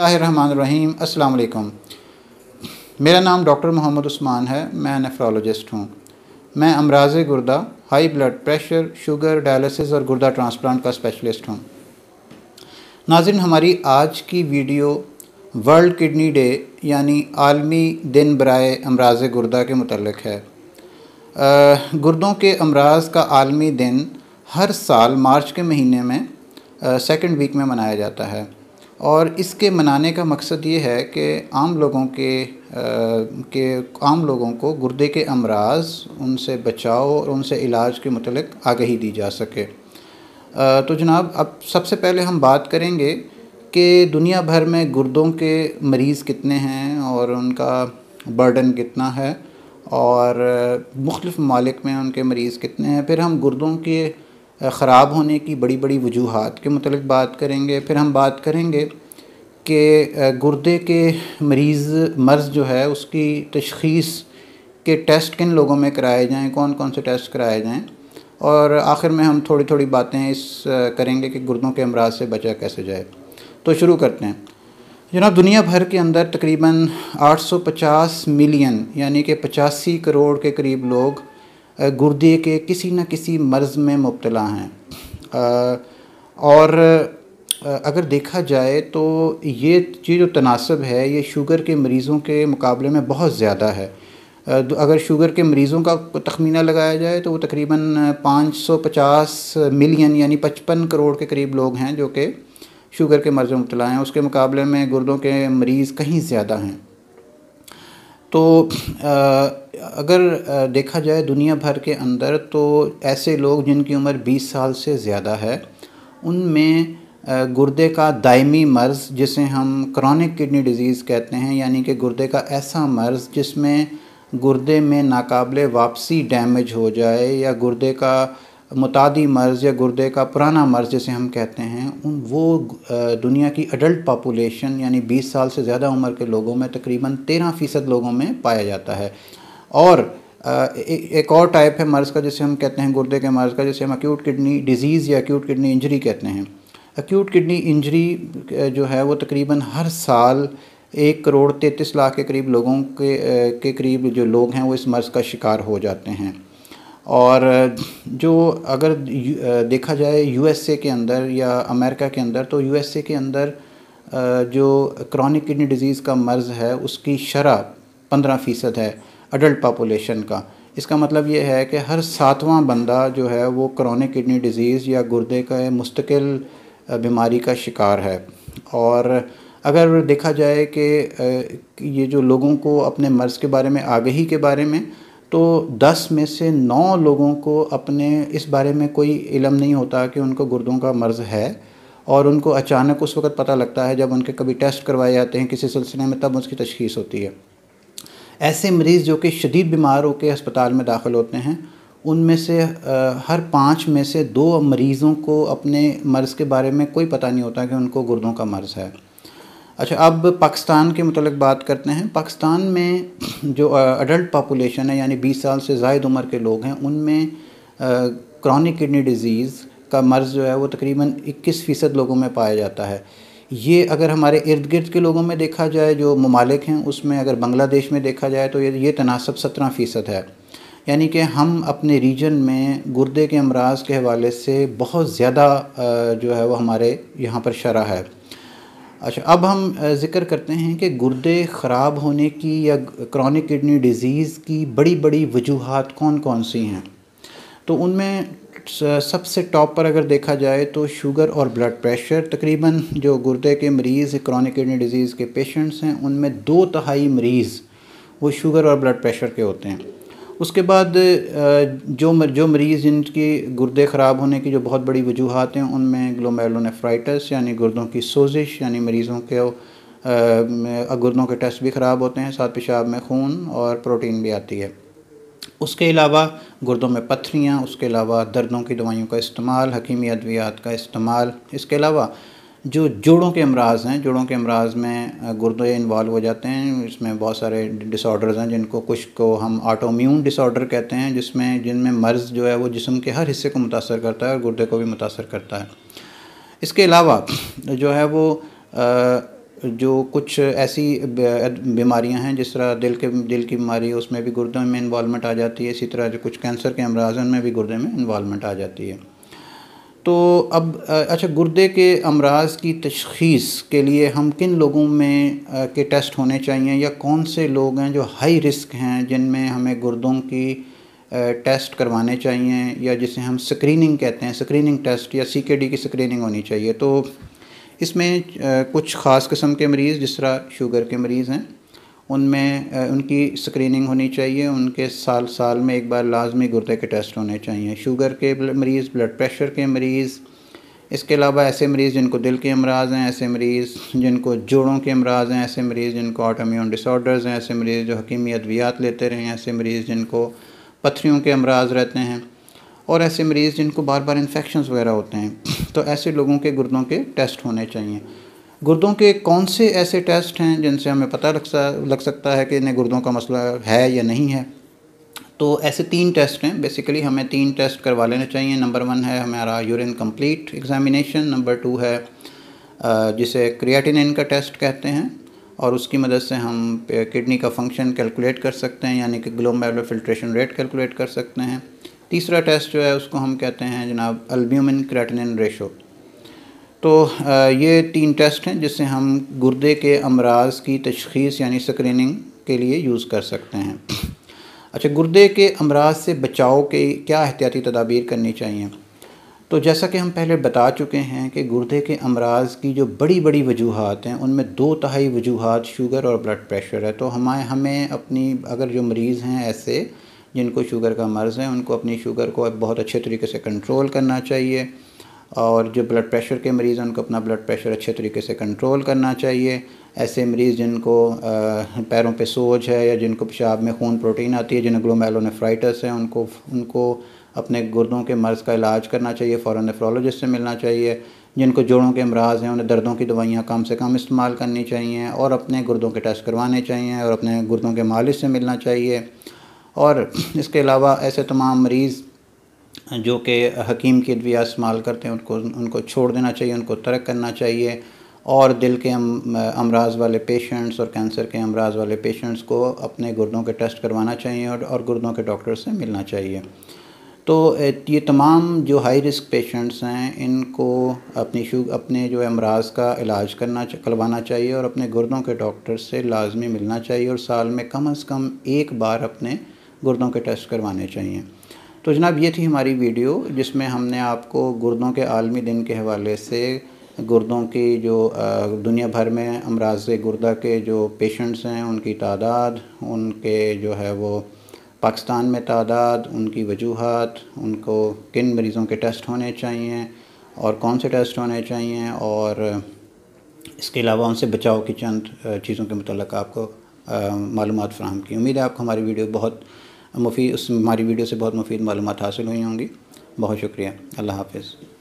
बिस्मिल्लाहिर्रहमानिर्रहीम। अस्सलाम वालेकुम। मेरा नाम डॉक्टर मोहम्मद उस्मान है। मैं नेफ्रोलॉजिस्ट हूँ। मैं अमराज़ गुर्दा, high blood pressure, sugar, dialysis और गुर्दा ट्रांसप्लांट का स्पेशलिस्ट हूँ। नाज़रीन, हमारी आज की वीडियो वर्ल्ड किडनी डे यानी आलमी दिन बराए अमराज़ गुर्दा के मुतल्लिक़ है। गुर्दों के अमराज़ का आलमी दिन हर साल मार्च के महीने में सेकंड वीक में मनाया जाता है और इसके मनाने का मकसद ये है कि आम लोगों को गुर्दे के अमराज़, उनसे बचाव और उनसे इलाज के मुतल्लिक़ आगाही दी जा सके। तो जनाब, अब सबसे पहले हम बात करेंगे कि दुनिया भर में गुर्दों के मरीज़ कितने हैं और उनका बर्डन कितना है और मुख्तलिफ़ ममालिक में उनके मरीज़ कितने हैं। फिर हम गुर्दों के ख़राब होने की बड़ी बड़ी वजूहात के मुतल्लिक़ बात करेंगे। फिर हम बात करेंगे कि गुर्दे के मर्ज़ जो है उसकी तशख़ीस के टेस्ट किन लोगों में कराए जाएँ, कौन कौन से टेस्ट कराए जाएँ, और आखिर में हम थोड़ी थोड़ी बातें करेंगे कि गुर्दों के अमराज से बचा कैसे जाए। तो शुरू करते हैं जनाब। दुनिया भर के अंदर तकरीबन 850 मिलियन यानी कि 85 करोड़ के करीब लोग गुर्दे के किसी न किसी मर्ज़ में मुब्तला हैं। और अगर देखा जाए तो ये जो तनासब है ये शुगर के मरीज़ों के मुकाबले में बहुत ज़्यादा है। अगर शुगर के मरीज़ों का तखमीना लगाया जाए तो वो तकरीबन 550 मिलियन यानी 55 करोड़ के करीब लोग हैं जो कि शुगर के मर्ज़ में मुब्तला हैं। उसके मुकाबले में गुर्दों के मरीज़ कहीं ज़्यादा हैं। तो अगर देखा जाए दुनिया भर के अंदर तो ऐसे लोग जिनकी उम्र 20 साल से ज़्यादा है उनमें गुर्दे का दायमी मर्ज़ जिसे हम क्रॉनिक किडनी डिज़ीज़ कहते हैं, यानी कि गुर्दे का ऐसा मर्ज़ जिसमें गुर्दे में नाकाबिले वापसी डैमेज हो जाए, या गुर्दे का मुतादी मर्ज़ या गुर्दे का पुराना मर्ज़ जिसे हम कहते हैं, दुनिया की अडल्ट पॉपुलेशन यानी 20 साल से ज़्यादा उम्र के लोगों में तकरीबन 13% लोगों में पाया जाता है। और एक और टाइप है मर्ज़ का जिसे हम कहते हैं गुर्दे के मर्ज़ का, जिसे हम एक्यूट किडनी डिज़ीज़ या एक्यूट किडनी इंजरी कहते हैं। एक्यूट किडनी इंजरी जो है वो तकरीबन हर साल 1 करोड़ 33 लाख के करीब लोगों के करीब जो लोग हैं वो इस मर्ज़ का शिकार हो जाते हैं। और जो अगर देखा जाए यूएसए के अंदर या अमेरिका के अंदर, तो यूएसए के अंदर जो क्रॉनिक किडनी डिज़ीज़ का मर्ज़ है उसकी शरह 15% है अडल्ट पॉपुलेशन का। इसका मतलब ये है कि हर 7वां बंदा जो है वो क्रॉनिक किडनी डिज़ीज़ या गुर्दे का मुस्तकिल बीमारी का शिकार है। और अगर देखा जाए कि ये जो लोगों को अपने मर्ज़ के बारे में आगाही के बारे में, तो 10 में से 9 लोगों को अपने इस बारे में कोई इल्म नहीं होता कि उनको गुर्दों का मर्ज़ है, और उनको अचानक उस वक़्त पता लगता है जब उनके कभी टेस्ट करवाए जाते हैं किसी सिलसिले में, तब उसकी तशख़ीस होती है। ऐसे मरीज़ जो कि शदीद बीमार होकर अस्पताल में दाखिल होते हैं, उनमें से हर 5 में से 2 मरीज़ों को अपने मर्ज़ के बारे में कोई पता नहीं होता कि उनको गुर्दों का मर्ज़ है। अच्छा, अब पाकिस्तान के मुतल्लिक़ बात करते हैं। पाकिस्तान में जो अडल्ट पॉपुलेशन है यानी 20 साल से ज़ायद उम्र के लोग हैं, उनमें क्रॉनिक किडनी डिज़ीज़ का मर्ज़ जो है वो तकरीबन 21% लोगों में पाया जाता है। ये अगर हमारे इर्द गिर्द के लोगों में देखा जाए, जो ममालिक हैं उसमें, अगर बांग्लादेश में देखा जाए तो ये तनासब 17% है। यानी कि हम अपने रीजन में गुर्दे के अमराज़ के हवाले से बहुत ज़्यादा जो है वो हमारे यहाँ पर शरह है। अच्छा, अब हम ज़िक्र करते हैं कि गुर्दे ख़राब होने की या क्रॉनिक किडनी डिज़ीज़ की बड़ी बड़ी वजूहात कौन कौन सी हैं। तो उनमें सबसे टॉप पर अगर देखा जाए तो शुगर और ब्लड प्रेशर। तकरीबन जो गुर्दे के मरीज़ क्रॉनिक किडनी डिज़ीज़ के पेशेंट्स हैं उनमें 2/3 मरीज़ वो शुगर और ब्लड प्रेशर के होते हैं। उसके बाद जो मरीज़ जिनकी गुर्दे ख़राब होने की जो बहुत बड़ी वजूहात हैं, उनमें ग्लोमेरुलोनेफ्राइटिस यानी गुर्दों की सोजिश, यानी मरीज़ों के गुर्दों के टेस्ट भी ख़राब होते हैं, साथ पेशाब में खून और प्रोटीन भी आती है। उसके अलावा गुर्दों में पत्थरियाँ, उसके अलावा दर्दों की दवाइयों का इस्तेमाल, हकीमी अद्वियात का इस्तेमाल। इसके अलावा जो जोड़ों के अमराज़ हैं, जोड़ों के अमराज़ में गुर्दे इन्वॉल्व हो जाते हैं। इसमें बहुत सारे डिसऑर्डर्स हैं जिनको कुछ को हम ऑटोइम्यून डिसऑर्डर कहते हैं, जिनमें मर्ज़ जो है वो जिस्म के हर हिस्से को मुतासर करता है और गुर्दे को भी मुतासर करता है। इसके अलावा जो है वो जो कुछ ऐसी बीमारियां हैं जिस तरह दिल की बीमारी, उसमें भी गुर्दों में इन्वॉल्वमेंट आ जाती है। इसी तरह जो कुछ कैंसर के अमराज हैं उनमें भी गुर्दे में इन्वॉल्वमेंट आ जाती है। तो अब अच्छा, गुर्दे के अमराज की तशख़ीस के लिए हम किन लोगों में के टेस्ट होने चाहिए, या कौन से लोग हैं जो हाई रिस्क हैं जिनमें हमें गुर्दों की टेस्ट करवाने चाहिए, या जिसे हम स्क्रीनिंग कहते हैं, स्क्रीनिंग टेस्ट या CKD की स्क्रीनिंग होनी चाहिए। तो इसमें कुछ ख़ास किस्म के मरीज़ जिस तरह शुगर के मरीज़ हैं उनमें उनकी स्क्रीनिंग होनी चाहिए। उनके साल में एक बार लाजमी गुर्दे के टेस्ट होने चाहिए। शुगर के मरीज़, ब्लड प्रेशर के मरीज़, इसके अलावा ऐसे मरीज़ जिनको दिल के अमराज हैं, ऐसे मरीज़ जिनको जोड़ों के अमराज हैं, ऐसे मरीज़ जिनको ऑटोइम्यून डिसऑर्डर्स हैं, ऐसे मरीज़ जो हकीमी अद्वियात लेते रहे हैं, ऐसे मरीज़ जिनको पथरियों के अमराज रहते हैं, और ऐसे मरीज़ जिनको बार बार इन्फेक्शंस वगैरह होते हैं। तो ऐसे लोगों के गुर्दों के टेस्ट होने चाहिए। गुर्दों के कौन से ऐसे टेस्ट हैं जिनसे हमें पता लग सकता है कि इन्हें गुर्दों का मसला है या नहीं है? तो ऐसे 3 टेस्ट हैं। बेसिकली हमें 3 टेस्ट करवा लेने चाहिए। नंबर 1 है हमारा यूरिन कंप्लीट एग्जामिनेशन। नंबर 2 है जिसे क्रिएटिनिन का टेस्ट कहते हैं, और उसकी मदद से हम किडनी का फंक्शन कैलकुलेट कर सकते हैं, यानी कि ग्लोमेरुलर फिल्ट्रेशन रेट कैलकुलेट कर सकते हैं। तीसरा टेस्ट जो है उसको हम कहते हैं जनाब एल्ब्यूमिन क्रिएटिनिन रेशो। तो ये 3 टेस्ट हैं जिससे हम गुर्दे के अमराज की तशख़ीस यानी स्क्रीनिंग के लिए यूज़ कर सकते हैं। अच्छा, गुर्दे के अमराज से बचाव के क्या एहतियाती तदाबीर करनी चाहिए? तो जैसा कि हम पहले बता चुके हैं कि गुर्दे के अमराज की जो बड़ी बड़ी वजूहात हैं उनमें 2/3 वजूहात शुगर और ब्लड प्रेशर है। तो हमें अपनी, अगर जो मरीज़ हैं ऐसे जिनको शुगर का मर्ज़ है, उनको अपनी शुगर को बहुत अच्छे तरीके से कंट्रोल करना चाहिए, और जो ब्लड प्रेशर के मरीज़ हैं उनको अपना ब्लड प्रेशर अच्छे तरीके से कंट्रोल करना चाहिए। ऐसे मरीज़ जिनको पैरों पे सोज है, या जिनको पेशाब में खून प्रोटीन आती है, जिन्हें ग्लोमेरुलोनेफ्राइटिस है, उनको अपने गुर्दों के मर्ज़ का इलाज करना चाहिए, फ़ौरन नेफ्रोलॉजिस्ट से मिलना चाहिए। जिनको जोड़ों के अमराज हैं उन्हें दर्दों की दवाइयाँ कम से कम इस्तेमाल करनी चाहिए, और अपने गुर्दों के टेस्ट करवाने चाहिए, और अपने गुर्दों के मालिश से मिलना चाहिए। और इसके अलावा ऐसे तमाम मरीज़ जो कि हकीम की अद्विया इस्तेमाल करते हैं उनको छोड़ देना चाहिए, उनको तर्क करना चाहिए। और दिल के अमराज वाले पेशेंट्स और कैंसर के अमराज वाले पेशेंट्स को अपने गुर्दों के टेस्ट करवाना चाहिए, और गुर्दों के डॉक्टर से मिलना चाहिए। तो ये तमाम जो हाई रिस्क पेशेंट्स हैं इनको अपने जो अमराज का इलाज करवाना चाहिए, और अपने गुर्दों के डॉक्टर से लाजमी मिलना चाहिए, और साल में कम से कम एक बार अपने गुर्दों के टेस्ट करवाने चाहिए। तो जनाब, ये थी हमारी वीडियो जिसमें हमने आपको गुर्दों के आलमी दिन के हवाले से गुर्दों की जो दुनिया भर में अमराज गुर्दा के जो पेशेंट्स हैं उनकी तादाद, उनके जो है वो पाकिस्तान में तादाद, उनकी वजूहात, उनको किन मरीज़ों के टेस्ट होने चाहिए और कौन से टेस्ट होने चाहिए, और इसके अलावा उनसे बचाव की चंद चीज़ों के मुतल्लिक़ आपको मालूमात फ़राहम की। उम्मीद है आपको हमारी वीडियो हमारी वीडियो से बहुत मुफीद मालूमात हासिल हुई होंगी। बहुत शुक्रिया। अल्लाह हाफ़िज़।